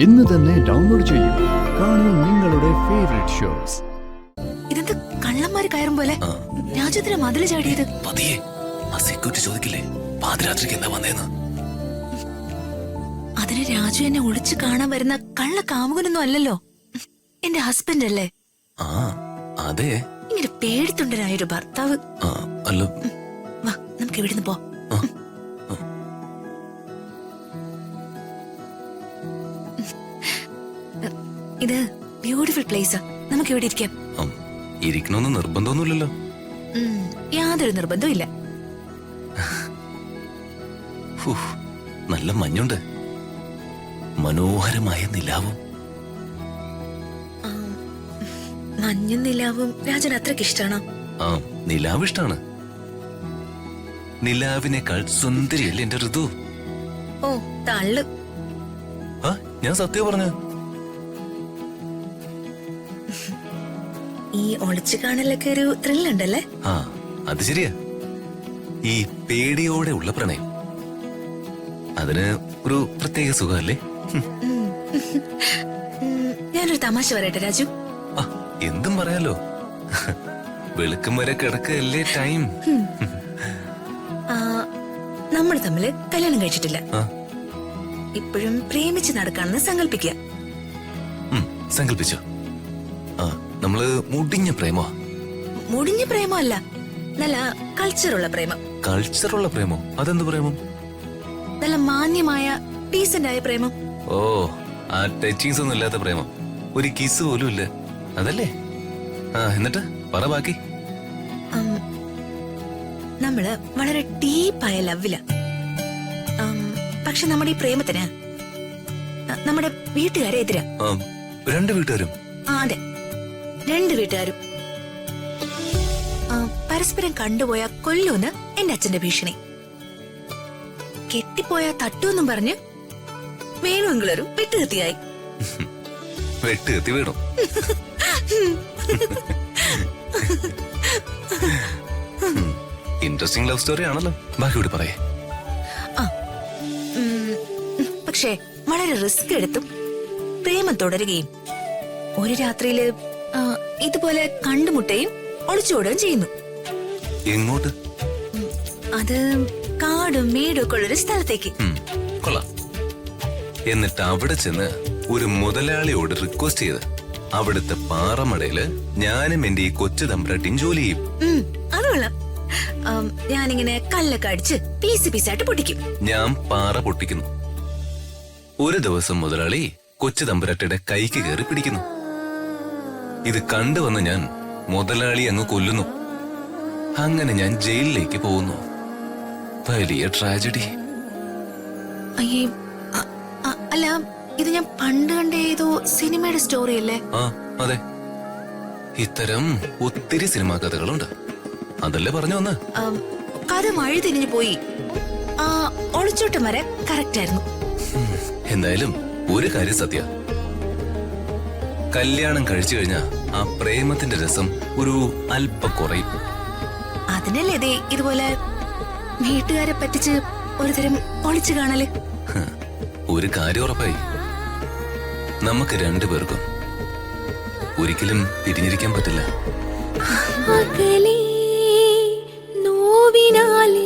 ഇന്ന് തന്നെ ഡൗൺലോഡ് ചെയ്യൂ. കാണൂ നിങ്ങളുടെ ഫേവറേറ്റ് ഷോസ്. ഇതെന്ത് കള്ളന്മാര് കയറും പോലെ രാജ്യത്തിന് മതില് ചാടിയത്? പതിയെ ആ സെക്യൂരിറ്റി ചോദിക്കില്ലേ പാതിരാത്രിക്ക് എന്താ വന്നേന്ന്. അതിന് രാജു എന്നെ ഒളിച്ചു കാണാൻ വരുന്ന കള്ള കാമുകനൊന്നും അല്ലല്ലോ, എന്റെ ഹസ്ബൻഡ് അല്ലേ? ആ അതെ, ഇങ്ങനെ പേടിത്തൊണ്ടനായൊരു ഭർത്താവ്. അല്ല വാ, നമുക്ക് ഇവിടുന്ന് പോ. ഇത് ബ്യൂട്ടിഫുൾ പ്ലേസാ, നമുക്ക് ഇവിടെ ഇരിക്കാം. ഇരിക്കണമെന്ന് നിർബന്ധമൊന്നുമില്ലല്ലോ. യാതൊരു നിർബന്ധവും ഇല്ല. നല്ല മഞ്ഞുണ്ട്, മനോഹരമായ നിലാവും. മഞ്ഞും നിലാവും രാജന് അത്രയ്ക്ക് ഇഷ്ടാണോ? ആ, നിലാവ് ഇഷ്ടാണ്. നിലാവിനേക്കാൾ സുന്ദരിയല്ലേ എന്റെ ഋതു? ഓ തള്ളു. ഞാൻ സത്യം പറഞ്ഞ ഈ ഒളിച്ചു കാണലൊക്കെ ഒരു ത്രില്ലുണ്ടല്ലേ? ആ അത് ശരിയാ. ഈ പേടിയോടെ ഉള്ള പ്രണയം, അതിന് ഒരു പ്രത്യേക സുഖമല്ലേ? ഞാനൊരു തമാശ പറയട്ടെ രാജു? എന്തും പറയാലോ. വെളുക്കും വരെ കിടക്കല്ലേ ടൈം. നമ്മൾ തമ്മില് കല്യാണം കഴിച്ചിട്ടില്ല, ഇപ്പോഴും പ്രേമിച്ച് നടക്കാണെന്ന് സങ്കല്പിക്കുക. സങ്കല്പിച്ചോ? നമ്മള് മുടിഞ്ഞ പ്രേമോ? മുടിഞ്ഞ പ്രേമോ അല്ല, നല്ല കൾച്ചറുള്ള പ്രേമം. കൾച്ചറുള്ള പ്രേമോ? അതെന്ത് പ്രേമം? നല്ല മാന്യമായ ഡീസന്റ് ആയ പ്രേമം. ഓ, ആ ടച്ചിങ്സ് ഒന്നും ഇല്ലാത്ത പ്രേമം, ഒരു കിസ് പോലും ഇല്ല, അതല്ലേ? എന്നിട്ട് പറ ബാക്കി. നമ്മള് വളരെ ഡീപ്പായ ലവില. പക്ഷെ നമ്മുടെ ഈ പ്രേമത്തിന് നമ്മുടെ വീട്ടുകാരെ എതിരാ. രണ്ട് വീട്ടുകാരും? അതെ, രണ്ട് വീട്ടുകാരും. പരസ്പരം കണ്ടുപോയ കൊല്ലൂന്ന് എന്റെ അച്ഛന്റെ ഭീഷണി, കെട്ടിപ്പോയ തട്ടുമെന്നും പറഞ്ഞ് വേണമെങ്കിലൊരു വെട്ടുകത്തിയായി. വെട്ടുകത്തി വേണം. ഇൻട്രസ്റ്റിംഗ് ലവ് സ്റ്റോറി ആണല്ലോ, ബാക്കി കൂടി പറയേ. പക്ഷേ വളരെ റിസ്ക് എടുത്തും പ്രേമം തുടരുകയും ഒരു രാത്രിയില് ഇതുപോലെ കണ്ടുമുട്ടുകയും ഒളിച്ചോടുകയും ചെയ്യുന്നു. എങ്ങോട്ട്? അത് കാടും മേടും ഒക്കെ ഉള്ളൊരു സ്ഥലത്തേക്ക്. കൊള്ളാം. എന്നിട്ട് അവിടെ ചെന്ന് ഒരു മുതലാളിയോട് റിക്വസ്റ്റ് ചെയ്ത് അവിടുത്തെ പാറമടയില് ഞാനും എന്റെ ഈ കൊച്ചു തമ്പ്രാട്ടിയും ജോലി ചെയ്യും. അത് കൊള്ളാം. ഞാനിങ്ങനെ കല്ലൊക്കെ അടിച്ച് പീസ് പീസായിട്ട് പൊട്ടിക്കും. ഞാൻ പാറ പൊട്ടിക്കുന്നു. ഒരു ദിവസം മുതലാളി കൊച്ചു തമ്പുരാട്ടിയുടെ കൈക്ക് കയറി പിടിക്കുന്നു. ഇത് കണ്ടുവന്ന് ഞാൻ മുതലാളി അങ്ങ് കൊല്ലുന്നു. അങ്ങനെ ഞാൻ ജയിലിലേക്ക് പോകുന്നു. വലിയ ട്രാജഡി. അല്ല, ഇത് ഞാൻ പണ്ട് കണ്ട ഏതോ സിനിമയുടെ സ്റ്റോറി അല്ലേ? അതെ, ഇത്തരം ഒത്തിരി സിനിമാ കഥകളുണ്ട്, അതല്ലേ പറഞ്ഞു വന്ന്. കഥ വഴി തിരിഞ്ഞു പോയി. ഒളിച്ചോട്ടം വരെ കറക്റ്റ് ആയിരുന്നു. എന്തായാലും ഒരു കാര്യം സത്യ, കല്യാണം കഴിച്ചു കഴിഞ്ഞാ ആ പ്രേമത്തിന്റെ രസം ഒരു അല്പം കുറയും. അതിനല്ലേ ഇതുപോലെ വീട്ടുകാരെ പറ്റിച്ച് ഒരുതരം ഒളിച്ചു കാണല്. ഒരു കാര്യം ഉറപ്പായി, നമുക്ക് രണ്ടുപേർക്കും ഒരിക്കലും പിരിഞ്ഞിരിക്കാൻ പറ്റില്ല. നോവിനാലേ